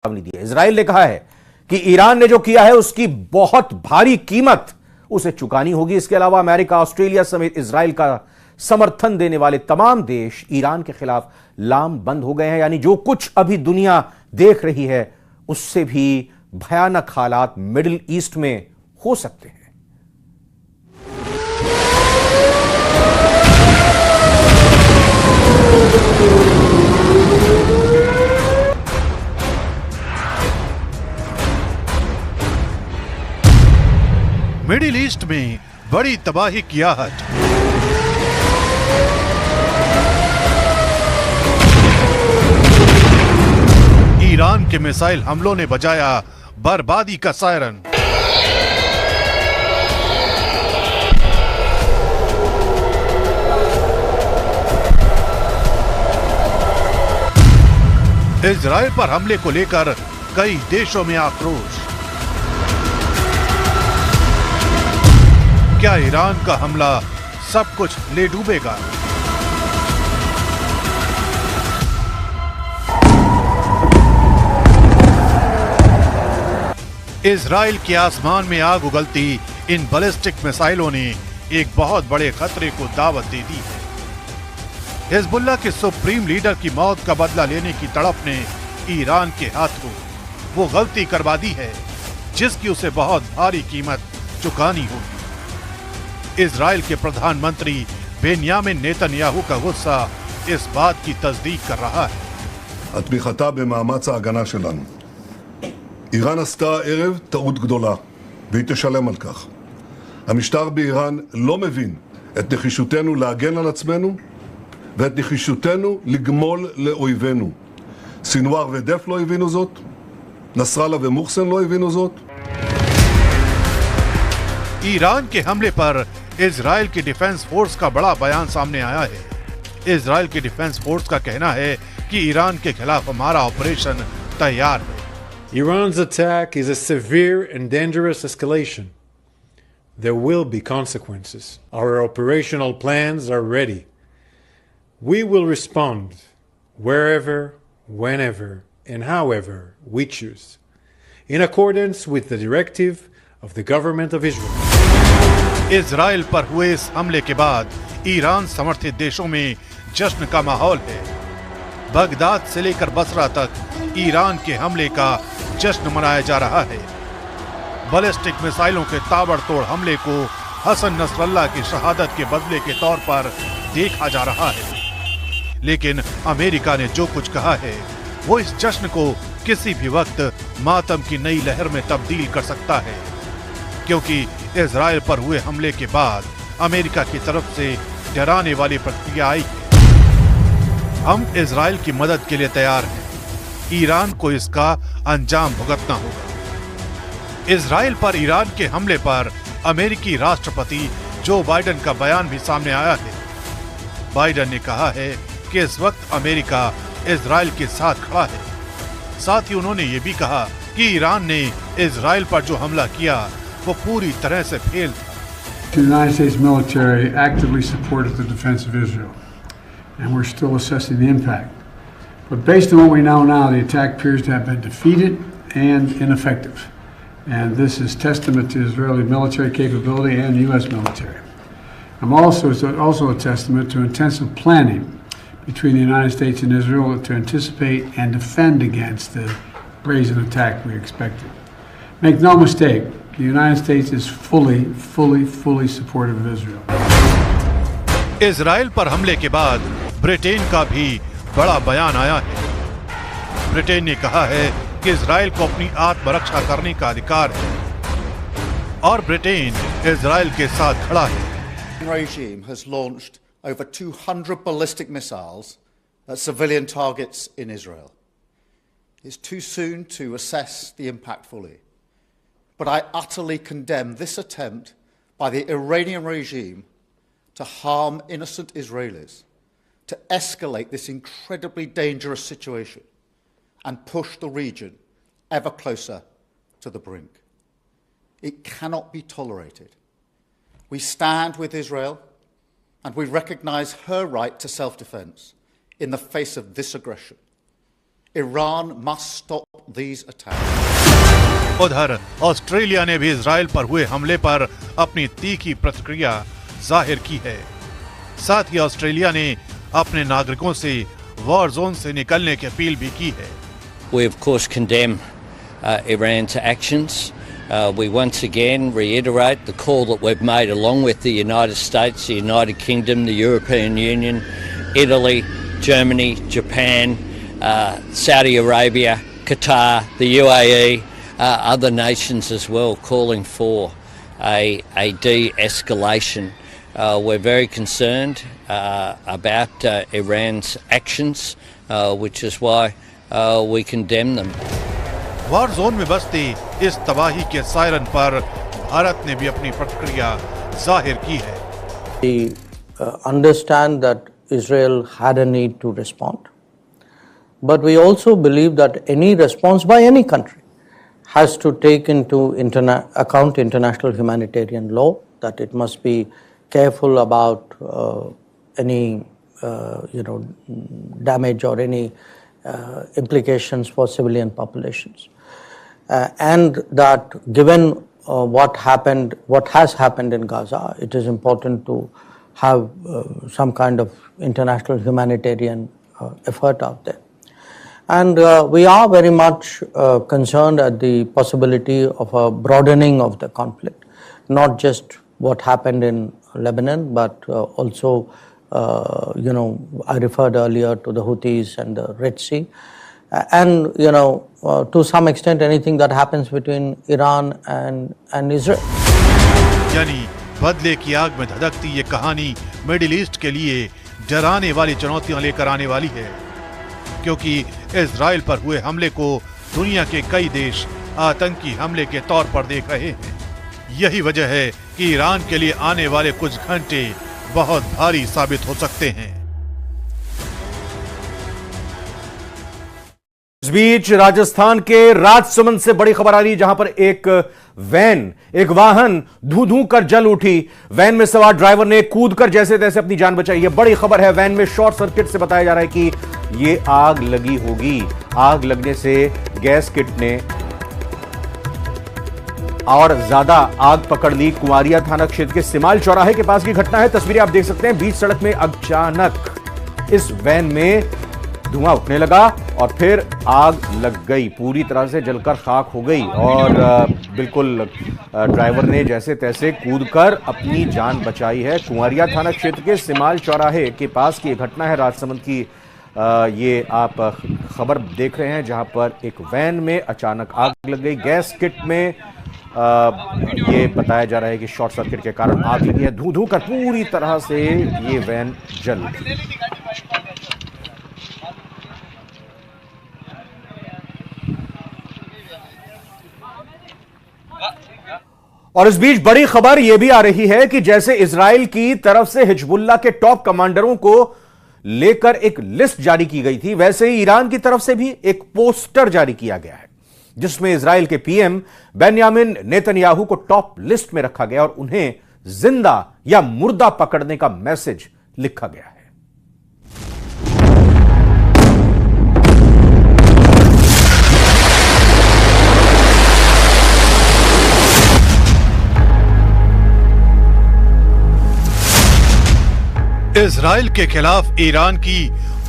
चेतावनी दी है। इजराइल ने कहा है कि ईरान ने जो किया है उसकी बहुत भारी कीमत उसे चुकानी होगी। इसके अलावा अमेरिका, ऑस्ट्रेलिया समेत इजराइल का समर्थन देने वाले तमाम देश ईरान के खिलाफ लामबंद हो गए हैं। यानी जो कुछ अभी दुनिया देख रही है उससे भी भयानक हालात मिडिल ईस्ट में हो सकते हैं। मिडिल ईस्ट में बड़ी तबाही की आहट। ईरान के मिसाइल हमलों ने बजाया बर्बादी का सायरन। इजराइल पर हमले को लेकर कई देशों में आक्रोश। क्या ईरान का हमला सब कुछ ले डूबेगा? इजराइल के आसमान में आग उगलती इन बैलिस्टिक मिसाइलों ने एक बहुत बड़े खतरे को दावत दे दी है। हिजबुल्लाह के सुप्रीम लीडर की मौत का बदला लेने की तड़प ने ईरान के हाथों वो गलती करवा दी है जिसकी उसे बहुत भारी कीमत चुकानी होगी। इजराइल के प्रधानमंत्री बेन्यामिन नेतन्याहू का गुस्सा इस बात की तस्दीक कर रहा है। התמיכתה במאמץ ההגנה שלנו. איראן עשתה הערב טעות גדולה, והיא תשלם על כך. המשטר באיראן לא מבין את נחישותנו להגן על עצמנו, ואת נחישותנו לגמול לאויבינו. סינואר ודף לא הבינו זאת, נסראללה ומוחסן לא הבינו זאת. ईरान के हमले पर इजराइल की डिफेंस फोर्स का बड़ा बयान सामने आया है। इजराइल की डिफेंस फोर्स का कहना है कि ईरान के खिलाफ हमारा ऑपरेशन तैयार है। Iran's attack is a severe and dangerous escalation. There will be consequences. Our operational plans are ready. We will respond wherever, whenever, and however we choose, in accordance with the directive of the government of Israel. Israel पर हुए इस हमले के बाद Iran समर्थित देशों में जश्न का माहौल है। बगदाद से लेकर बसरा तक ईरान के हमले का जश्न मनाया जा रहा है। बैलिस्टिक मिसाइलों के ताबड़तोड़ हमले को हसन नसरल्लाह की शहादत के बदले के तौर पर देखा जा रहा है। लेकिन अमेरिका ने जो कुछ कहा है वो इस जश्न को किसी भी वक्त मातम की नई लहर में तब्दील कर सकता है, क्योंकि इजराइल पर हुए हमले के बाद अमेरिका की तरफ से डराने वाली प्रतिक्रिया आई है। हम इजराइल की मदद के लिए तैयार हैं। ईरान को इसका अंजाम भुगतना होगा। इजराइल पर ईरान के हमले पर अमेरिकी राष्ट्रपति जो बाइडेन का बयान भी सामने आया है। बाइडेन ने कहा है कि इस वक्त अमेरिका इजराइल के साथ खड़ा है। साथ ही उन्होंने ये भी कहा कि ईरान ने इजराइल पर जो हमला किया वो पूरी तरह से फेल था। The United States military actively supported the defense of Israel, and we're still assessing the impact. But based on what we know now, the attack appears to have been defeated and ineffective. And this is testament to Israeli military capability and U.S. military. It's also a testament to intensive planning between the United States and Israel to anticipate and defend against the brazen attack we expected. Make no mistake, the United States is fully supportive of Israel. Israel पर हमले के बाद Britain का भी बड़ा बयान आया है। ब्रिटेन ने कहा है कि इजराइल को अपनी आत्मरक्षा करने का अधिकार है और ब्रिटेन इजराइल के साथ खड़ा है। The regime has launched over 200 ballistic missiles at civilian targets in Israel. It's too soon to assess the impact fully. But I utterly condemn this attempt by the Iranian regime to harm innocent Israelis, to escalate this incredibly dangerous situation and push the region ever closer to the brink. It cannot be tolerated. We stand with Israel and we recognize her right to self-defense in the face of this aggression. Iran must stop these attacks. उधर Australia ने भी Israel पर हुए हमले पर अपनी तीखी प्रतिक्रिया जाहिर की है। साथ ही ऑस्ट्रेलिया ने अपने नागरिकों से वॉर जोन से निकलने की अपील भी की है। We of course condemn Iran's actions. We once again reiterate the call that we've made along with the United States, the United Kingdom, the European Union, Italy, Germany, Japan, Saudi Arabia, Qatar, the UAE, other nations as well, calling for a de-escalation. We're very concerned about Iran's actions, which is why we condemn them. War zone में बसती इस तबाही के siren पर भारत ने भी अपनी प्रतिक्रिया जाहिर की है। We understand that Israel had a need to respond, but we also believe that any response by any country has to take into account international humanitarian law, that it must be careful about any damage or any implications for civilian populations, and that given what has happened in Gaza, it is important to have some kind of international humanitarian effort out there. And we are very much concerned at the possibility of a broadening of the conflict, not just what happened in Lebanon, but also I referred earlier to the Houthis and the Red Sea, and to some extent anything that happens between Iran and Israel. यानी बदले की आग में धधकती ये कहानी middle east के लिए डराने वाली चुनौतियां लेकर आने वाली है, क्योंकि इजराइल पर हुए हमले को दुनिया के कई देश आतंकी हमले के तौर पर देख रहे हैं। यही वजह है कि ईरान के लिए आने वाले कुछ घंटे बहुत भारी साबित हो सकते हैं। इस बीच राजस्थान के राजसमंद से बड़ी खबर आ रही है, जहां पर एक वाहन धू धू कर जल उठी। वैन में सवार ड्राइवर ने कूदकर जैसे तैसे अपनी जान बचाई है। बड़ी खबर है, वैन में शॉर्ट सर्किट से बताया जा रहा है कि यह आग लगी होगी। आग लगने से गैस किट ने और ज्यादा आग पकड़ ली। कुंवारिया थाना क्षेत्र के सिमाल चौराहे के पास की घटना है। तस्वीरें आप देख सकते हैं। बीच सड़क में अचानक इस वैन में धुआं उठने लगा और फिर आग लग गई, पूरी तरह से जलकर खाक हो गई और बिल्कुल ड्राइवर ने जैसे तैसे कूदकर अपनी जान बचाई है। कुंवारिया थाना क्षेत्र के सिमाल चौराहे के पास की घटना है राजसमंद की। ये आप खबर देख रहे हैं, जहां पर एक वैन में अचानक आग लग गई। गैस किट में ये बताया जा रहा है कि शॉर्ट सर्किट के कारण आग लगी है। धू धू कर पूरी तरह से ये वैन जल उठी। और इस बीच बड़ी खबर यह भी आ रही है कि जैसे इजराइल की तरफ से हिजबुल्लाह के टॉप कमांडरों को लेकर एक लिस्ट जारी की गई थी, वैसे ही ईरान की तरफ से भी एक पोस्टर जारी किया गया है, जिसमें इजराइल के पीएम बेन्यामिन नेतन्याहू को टॉप लिस्ट में रखा गया और उन्हें जिंदा या मुर्दा पकड़ने का मैसेज लिखा गया है। इजराइल के खिलाफ ईरान की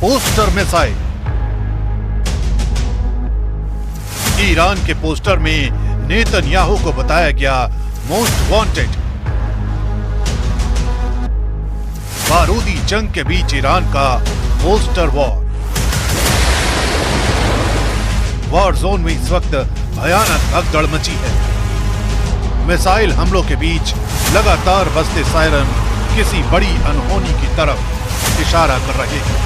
पोस्टर मिसाइल। ईरान के पोस्टर में नेतन्याहू को बताया गया मोस्ट वांटेड। बारूदी जंग के बीच ईरान का पोस्टर वॉर जोन में इस वक्त भयानक भगदड़ मची है। मिसाइल हमलों के बीच लगातार बजते सायरन किसी बड़ी अनहोनी की तरफ इशारा कर रहे हैं।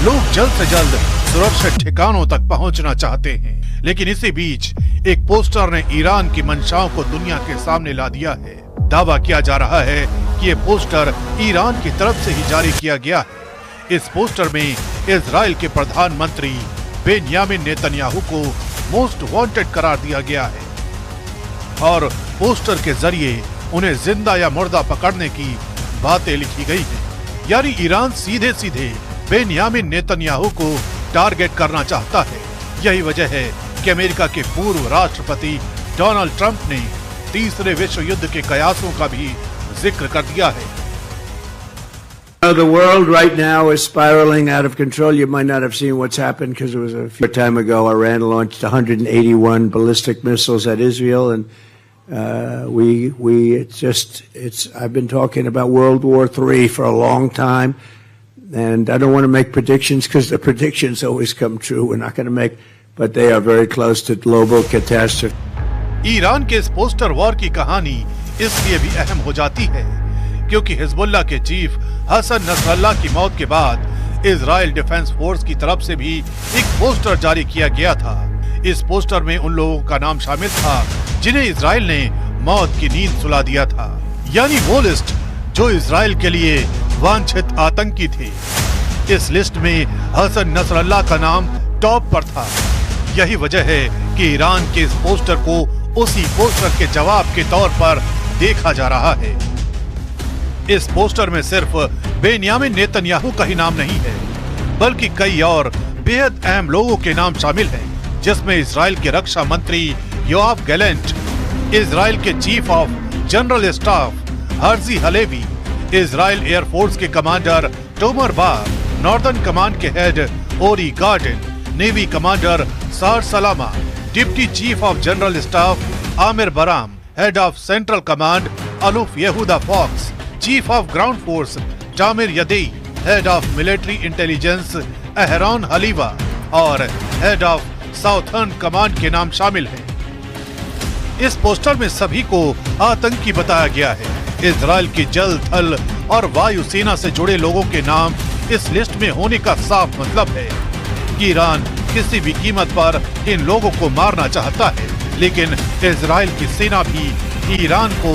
लोग जल्द से जल्द सुरक्षित ठिकानों तक पहुंचना चाहते हैं, लेकिन इसी बीच एक पोस्टर ने ईरान की मंशाओं को दुनिया के सामने ला दिया है। दावा किया जा रहा है कि ये पोस्टर ईरान की तरफ से ही जारी किया गया है। इस पोस्टर में इजराइल के प्रधानमंत्री बेन्यामिन नेतन्याहू को मोस्ट वांटेड करार दिया गया है और पोस्टर के जरिए उन्हें जिंदा या मुर्दा पकड़ने की बातें लिखी गई हैं। यानी ईरान सीधे सीधे बेन्यामिन नेतन्याहू को टारगेट करना चाहता है। यही वजह है कि अमेरिका के पूर्व राष्ट्रपति डोनाल्ड ट्रंप ने तीसरे विश्व युद्ध के कयासों का भी जिक्र कर दिया है। The world right now is spiraling out of control. You might not have seen what's happened because it was a few time ago. Iran launched 181 ballistic missiles at Israel, and I've been talking about World War III for a long time, and I don't want to make predictions because the predictions always come true. We're not going to make, but they are very close to global catastrophe. Iran के इस poster war की कहानी इसलिए भी अहम हो जाती है क्योंकि हिजबुल्लाह के चीफ हसन नसरल्लाह की मौत के बाद इजराइल डिफेंस फोर्स की तरफ से भी एक पोस्टर जारी किया गया था। इस पोस्टर में उन लोगों का नाम शामिल था जिन्हें इजराइल ने मौत की नींद सुला दिया था, यानी वो लिस्ट जो इजराइल के लिए वांछित आतंकी थे। इस लिस्ट में हसन नसरल्लाह का नाम टॉप पर था। यही वजह है कि ईरान के इस पोस्टर को उसी पोस्टर के जवाब के तौर पर देखा जा रहा है। इस पोस्टर में सिर्फ बेन्यामिन नेतन्याहू का ही नाम नहीं है, बल्कि कई और बेहद अहम लोगों के नाम शामिल हैं, जिसमें इजराइल के रक्षा मंत्री योआव गैलेंट, इजराइल के chief of general staff Herzi Halevi, Israel air force के commander Tomer Bar, northern command के head Ori Gordin, navy commander Saar Salama, deputy chief of general staff Amir Baram, head of central command Aluf Yehuda Fox, chief of ground force Zamir Yadai, head of military intelligence Aharon Haliva और head of southern command के नाम शामिल हैं। इस poster में सभी को आतंकी बताया गया है। इजराइल की जल, थल और वायु सेना से जुड़े लोगों के नाम इस लिस्ट में होने का साफ मतलब है कि ईरान किसी भी कीमत पर इन लोगों को मारना चाहता है, लेकिन इजराइल की सेना भी ईरान को